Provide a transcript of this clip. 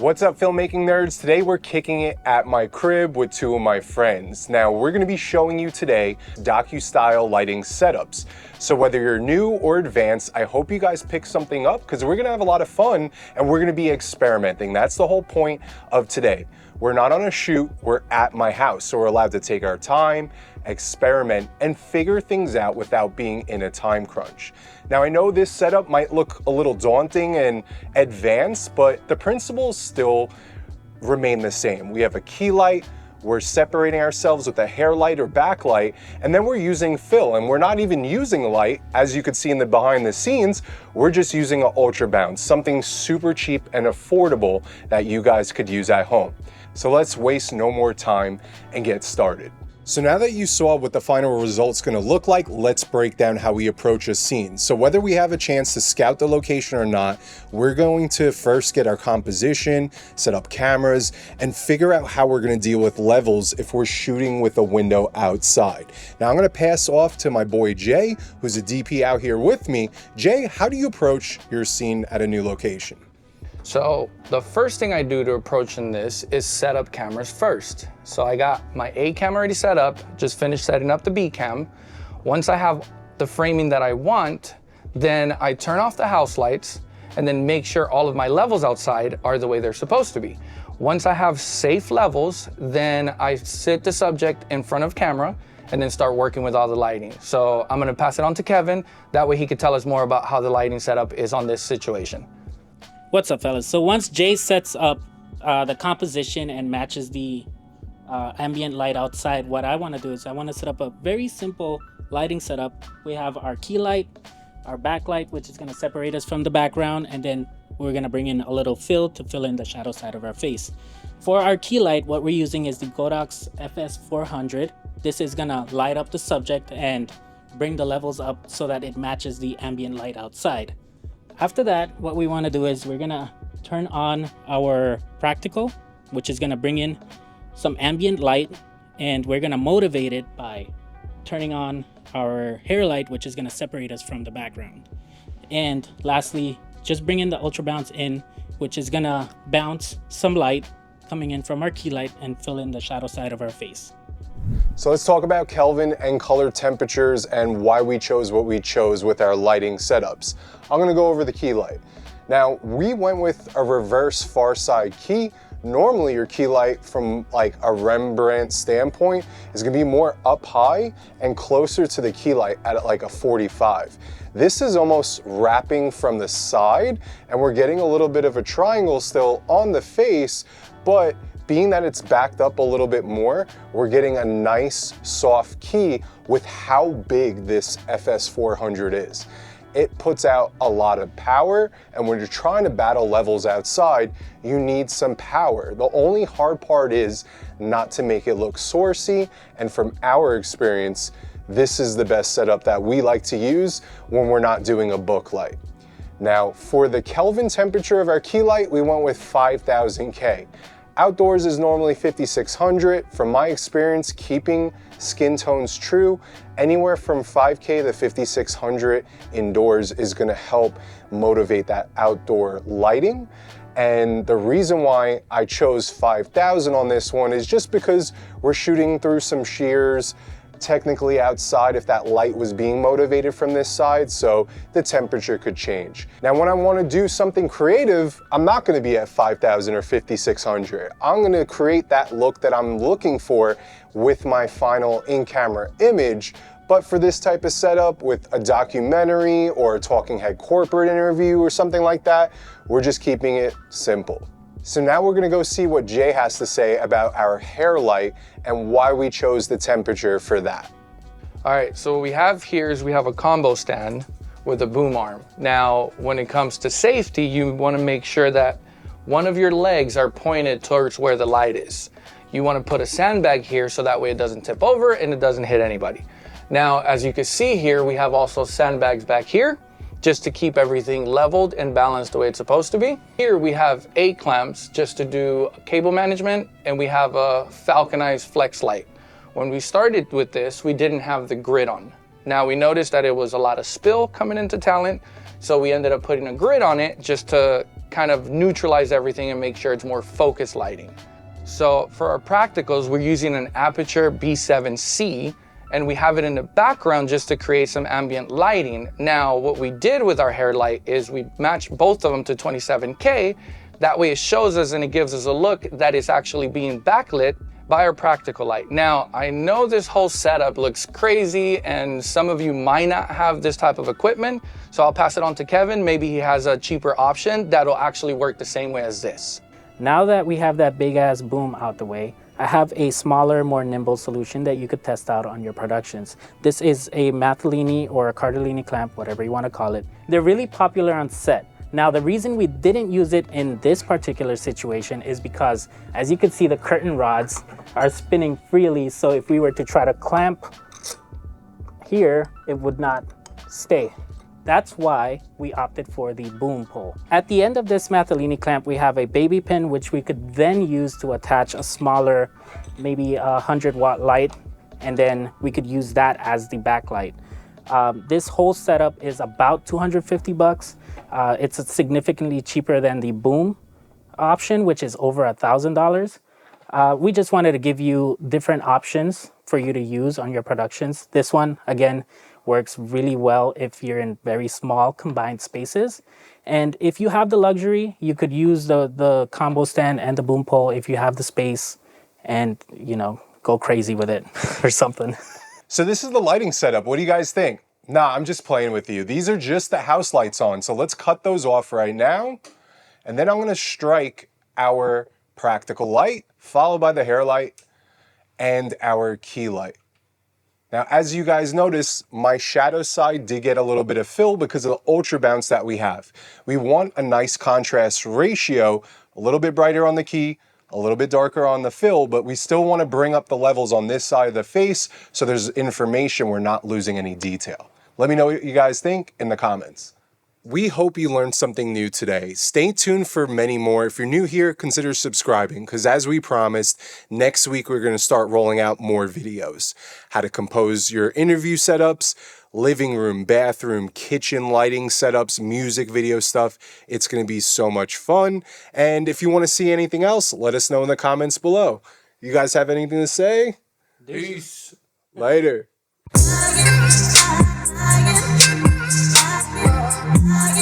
What's up, filmmaking nerds? Today we're kicking it at my crib with two of my friends. Now we're going to be showing you today docu-style lighting setups. So whether you're new or advanced, I hope you guys pick something up because we're going to have a lot of fun and we're going to be experimenting. That's the whole point of today. We're not on a shoot, we're at my house, so we're allowed to take our time, experiment, and figure things out without being in a time crunch. Now I know this setup might look a little daunting and advanced, but the principles still remain the same. We have a key light, we're separating ourselves with a hair light or backlight, and then we're using fill, and we're not even using light. As you could see in the behind the scenes, we're just using an ultra bounce, something super cheap and affordable that you guys could use at home. So let's waste no more time and get started. So now that you saw what the final result's gonna look like, let's break down how we approach a scene. So whether we have a chance to scout the location or not, we're going to first get our composition, set up cameras, and figure out how we're gonna deal with levels if we're shooting with a window outside. Now I'm gonna pass off to my boy Jay, who's a DP out here with me. Jay, how do you approach your scene at a new location? So the first thing I do to approaching this is set up cameras first. So I got my A cam already set up, just finished setting up the B cam. Once I have the framing that I want, then I turn off the house lights and then make sure all of my levels outside are the way they're supposed to be. Once I have safe levels, then I sit the subject in front of camera and then start working with all the lighting. So I'm gonna pass it on to Kevin. That way he could tell us more about how the lighting setup is on this situation. What's up, fellas? So once Jay sets up the composition and matches the ambient light outside, what I want to do is I want to set up a very simple lighting setup. We have our key light, our backlight, which is going to separate us from the background, and then we're going to bring in a little fill to fill in the shadow side of our face. For our key light, what we're using is the Godox F400. This is going to light up the subject and bring the levels up so that it matches the ambient light outside. After that, what we want to do is we're going to turn on our practical, which is going to bring in some ambient light, and we're going to motivate it by turning on our hair light, which is going to separate us from the background. And lastly, just bring in the ultra bounce in, which is going to bounce some light coming in from our key light and fill in the shadow side of our face. So let's talk about Kelvin and color temperatures and why we chose what we chose with our lighting setups. I'm gonna go over the key light. Now, we went with a reverse far side key. Normally your key light from like a Rembrandt standpoint is gonna be more up high and closer to the key light at like a 45. This is almost wrapping from the side and we're getting a little bit of a triangle still on the face, but being that it's backed up a little bit more, we're getting a nice soft key with how big this FS400 is. It puts out a lot of power, and when you're trying to battle levels outside, you need some power. The only hard part is not to make it look sourcey, and from our experience, this is the best setup that we like to use when we're not doing a book light. Now, for the Kelvin temperature of our key light, we went with 5000 K. Outdoors is normally 5600. From my experience, keeping skin tones true, anywhere from 5K to 5600 indoors is gonna help motivate that outdoor lighting. And the reason why I chose 5000 on this one is just because we're shooting through some shears, technically outside if that light was being motivated from this side, so the temperature could change. Now when I want to do something creative, I'm not going to be at 5000 or 5600. I'm going to create that look that I'm looking for with my final in-camera image. But for this type of setup with a documentary or a talking head corporate interview or something like that, we're just keeping it simple. So now we're gonna go see what Jay has to say about our hair light and why we chose the temperature for that. All right, so what we have here is we have a combo stand with a boom arm. Now, when it comes to safety, you wanna make sure that one of your legs are pointed towards where the light is. You wanna put a sandbag here so that way it doesn't tip over and it doesn't hit anybody. Now, as you can see here, we have also sandbags back here just to keep everything leveled and balanced the way it's supposed to be. Here we have A clamps just to do cable management, and we have a falconized flex light. When we started with this, we didn't have the grid on. Now we noticed that it was a lot of spill coming into talent, so we ended up putting a grid on it just to kind of neutralize everything and make sure it's more focused lighting. So for our practicals, we're using an Aperture B7C, and we have it in the background just to create some ambient lighting. Now, what we did with our hair light is we matched both of them to 27K. That way it shows us and it gives us a look that is actually being backlit by our practical light. Now, I know this whole setup looks crazy and some of you might not have this type of equipment, so I'll pass it on to Kevin. Maybe he has a cheaper option that'll actually work the same way as this. Now that we have that big ass boom out the way, I have a smaller, more nimble solution that you could test out on your productions. This is a Mathellini or a Cardellini clamp, whatever you want to call it. They're really popular on set. Now, the reason we didn't use it in this particular situation is because, as you can see, the curtain rods are spinning freely. So if we were to try to clamp here, it would not stay. That's why we opted for the boom pole. At the end of this Mathellini clamp, we have a baby pin, which we could then use to attach a smaller, maybe 100-watt light, and then we could use that as the backlight. This whole setup is about 250 bucks. It's significantly cheaper than the boom option, which is over $1,000. We just wanted to give you different options for you to use on your productions. This one, again, works really well if you're in very small combined spaces. And if you have the luxury, you could use the combo stand and the boom pole if you have the space and, you know, go crazy with it or something. So this is the lighting setup. What do you guys think? Nah, I'm just playing with you. These are just the house lights on. So let's cut those off right now. And then I'm gonna strike our practical light, followed by the hair light and our key light. Now, as you guys notice, my shadow side did get a little bit of fill because of the ultra bounce that we have. We want a nice contrast ratio, a little bit brighter on the key, a little bit darker on the fill, but we still want to bring up the levels on this side of the face so there's information, we're not losing any detail. Let me know what you guys think in the comments. We hope you learned something new today. Stay tuned for many more. If you're new here, consider subscribing because as we promised, next week we're going to start rolling out more videos. How to compose your interview setups, living room, bathroom, kitchen lighting setups, music video stuff. It's going to be so much fun. And if you want to see anything else, let us know in the comments below. You guys have anything to say? Peace. Later. I